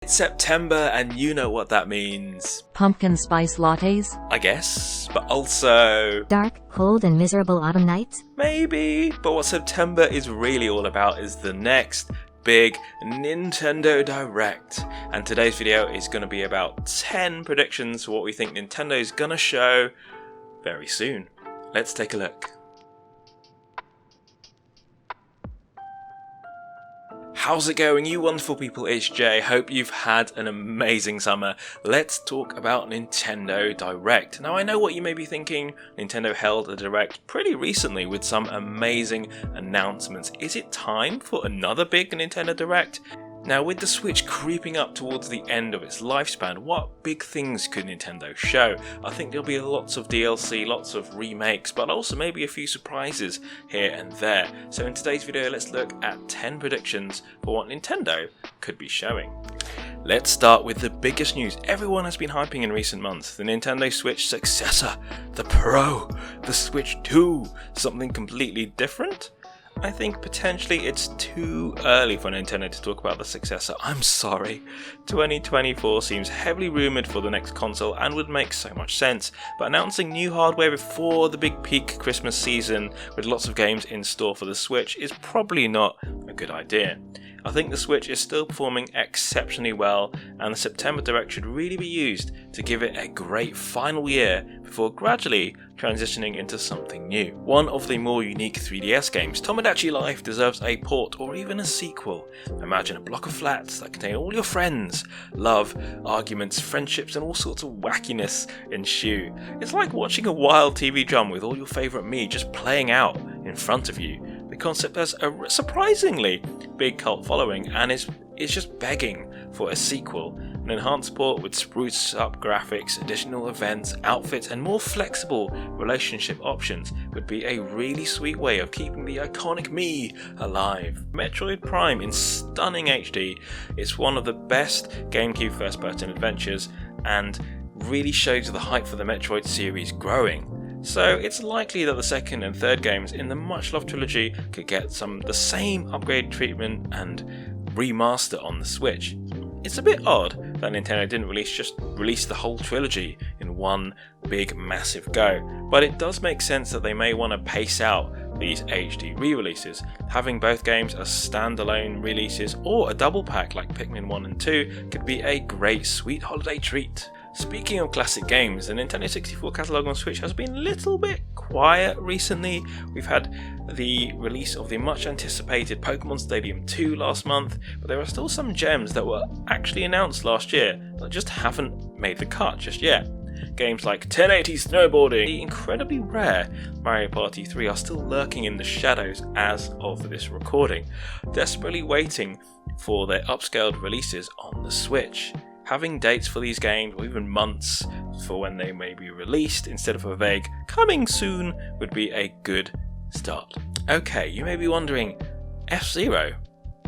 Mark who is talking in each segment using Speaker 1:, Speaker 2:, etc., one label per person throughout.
Speaker 1: It's September and you know what that means.
Speaker 2: Pumpkin spice lattes?
Speaker 1: I guess, but also...
Speaker 3: Dark, cold, and miserable autumn nights?
Speaker 1: Maybe, but what September is really all about is the next big Nintendo Direct. And today's video is going to be about 10 predictions for what we think Nintendo is going to show very soon. Let's take a look. How's it going, you wonderful people? It's Jay. Hope you've had an amazing summer. Let's talk about Nintendo Direct. Now, I know what you may be thinking. Nintendo held a Direct pretty recently with some amazing announcements. Is it time for another big Nintendo Direct? Now, with the Switch creeping up towards the end of its lifespan, what big things could Nintendo show? I think there'll be lots of DLC, lots of remakes, but also maybe a few surprises here and there. So in today's video, let's look at 10 predictions for what Nintendo could be showing. Let's start with the biggest news everyone has been hyping in recent months. The Nintendo Switch successor, the Pro, the Switch 2, something completely different? I think potentially it's too early for Nintendo to talk about the successor. I'm sorry. 2024 seems heavily rumoured for the next console and would make so much sense, but announcing new hardware before the big peak Christmas season with lots of games in store for the Switch is probably not a good idea. I think the Switch is still performing exceptionally well, and the September Direct should really be used to give it a great final year before gradually transitioning into something new. One of the more unique 3DS games, Tomodachi Life, deserves a port or even a sequel. Imagine a block of flats that contain all your friends, love, arguments, friendships, and all sorts of wackiness ensue. It's like watching a wild TV drama with all your favourite me just playing out in front of you. The concept has a surprisingly big cult following and is just begging for a sequel. An enhanced port with spruced up graphics, additional events, outfits, and more flexible relationship options would be a really sweet way of keeping the iconic me alive. Metroid Prime in stunning HD is one of the best GameCube first-person adventures and really shows the hype for the Metroid series growing. So it's likely that the second and third games in the much-loved trilogy could get the same upgrade treatment and remaster on the Switch. It's a bit odd that Nintendo didn't release the whole trilogy in one big massive go, but it does make sense that they may want to pace out these HD re-releases. Having both games as standalone releases or a double pack like Pikmin 1 and 2 could be a great sweet holiday treat. Speaking of classic games, the Nintendo 64 catalogue on Switch has been a little bit quiet recently. We've had the release of the much anticipated Pokemon Stadium 2 last month, but there are still some gems that were actually announced last year that just haven't made the cut just yet. Games like 1080 Snowboarding, the incredibly rare Mario Party 3 are still lurking in the shadows as of this recording, desperately waiting for their upscaled releases on the Switch. Having dates for these games, or even months for when they may be released, instead of a vague coming soon, would be a good start. Okay, you may be wondering, F-Zero?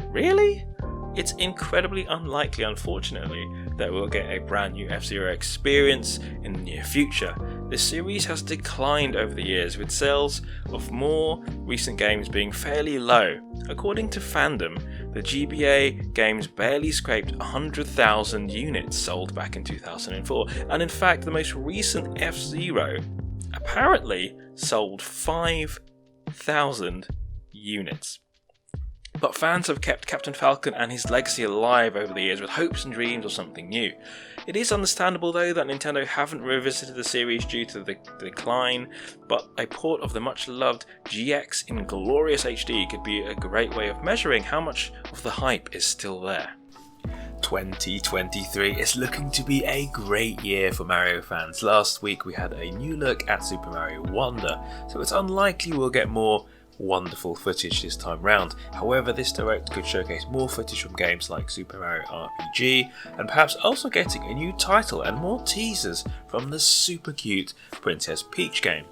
Speaker 1: Really? It's incredibly unlikely, unfortunately, that we'll get a brand new F-Zero experience in the near future. The series has declined over the years, with sales of more recent games being fairly low. According to Fandom, the GBA games barely scraped 100,000 units sold back in 2004, and in fact the most recent F-Zero apparently sold 5,000 units. But fans have kept Captain Falcon and his legacy alive over the years with hopes and dreams of something new. It is understandable though that Nintendo haven't revisited the series due to the decline, but a port of the much loved GX in glorious HD could be a great way of measuring how much of the hype is still there. 2023 is looking to be a great year for Mario fans. Last week we had a new look at Super Mario Wonder, so it's unlikely we'll get more wonderful footage this time round. However, this Direct could showcase more footage from games like Super Mario RPG, and perhaps also getting a new title and more teasers from the super cute Princess Peach game.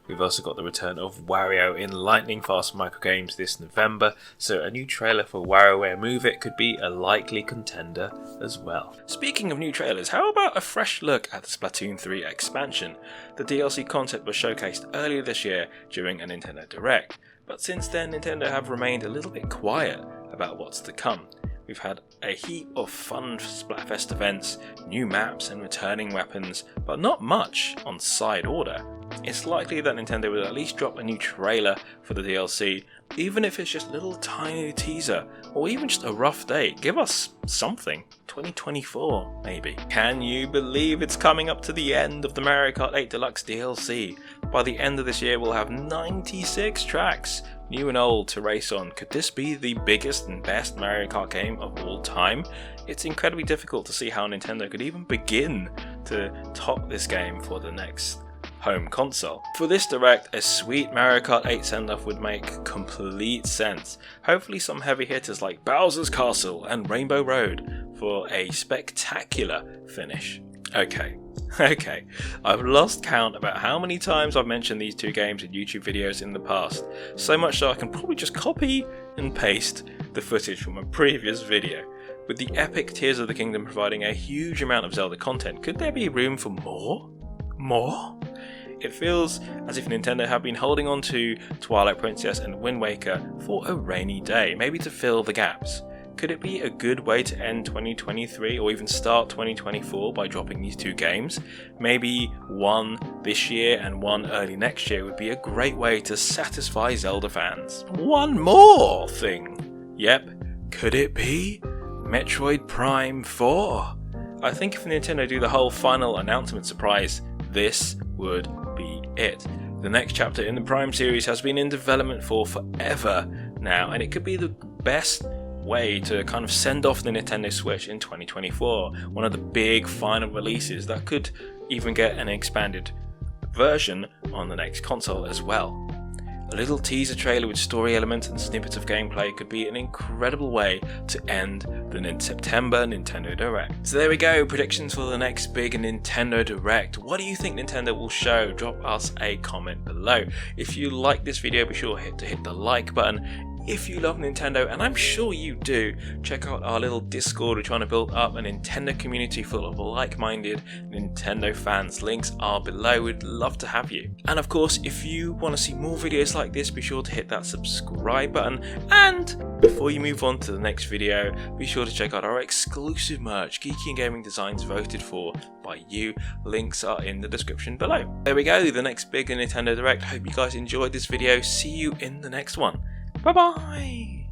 Speaker 1: We've also got the return of Wario in lightning fast micro games this November, so a new trailer for WarioWare Move It could be a likely contender as well. Speaking of new trailers, how about a fresh look at the Splatoon 3 expansion? The DLC concept was showcased earlier this year during a Nintendo Direct, but since then Nintendo have remained a little bit quiet about what's to come. we've had a heap of fun Splatfest events, new maps and returning weapons, but not much on side order. It's likely that Nintendo will at least drop a new trailer for the DLC, even if it's just a little tiny teaser, or even just a rough date. Give us something. 2024, maybe. Can you believe it's coming up to the end of the Mario Kart 8 Deluxe DLC? By the end of this year we'll have 96 tracks, new and old, to race on. Could this be the biggest and best Mario Kart game of all time? It's incredibly difficult to see how Nintendo could even begin to top this game for the next home console. For this direct, a sweet Mario Kart 8 send-off would make complete sense. Hopefully some heavy hitters like Bowser's Castle and Rainbow Road for a spectacular finish. Okay, I've lost count about how many times I've mentioned these two games in YouTube videos in the past, so much so I can probably just copy and paste the footage from a previous video. With the epic Tears of the Kingdom providing a huge amount of Zelda content, could there be room for more? More? It feels as if Nintendo have been holding on to Twilight Princess and Wind Waker for a rainy day, maybe to fill the gaps. Could it be a good way to end 2023 or even start 2024 by dropping these two games? Maybe one this year and one early next year would be a great way to satisfy Zelda fans. One more thing! Yep, could it be Metroid Prime 4? I think if Nintendo do the whole final announcement surprise, this would be it. The next chapter in the Prime series has been in development for forever now, and it could be the best way to kind of send off the Nintendo Switch in 2024, one of the big final releases that could even get an expanded version on the next console as well. A little teaser trailer with story elements and snippets of gameplay could be an incredible way to end the September Nintendo Direct. So there we go, predictions for the next big Nintendo Direct. What do you think Nintendo will show? Drop us a comment below. If you like this video, be sure to hit the like button. If you love Nintendo, and I'm sure you do, check out our little Discord. We're trying to build up a Nintendo community full of like-minded Nintendo fans. Links are below. We'd love to have you. And of course, if you want to see more videos like this, be sure to hit that subscribe button. And before you move on to the next video, be sure to check out our exclusive merch, Geeky and Gaming Designs voted for by you. Links are in the description below. There we go, the next big Nintendo Direct. Hope you guys enjoyed this video. See you in the next one. Bye bye!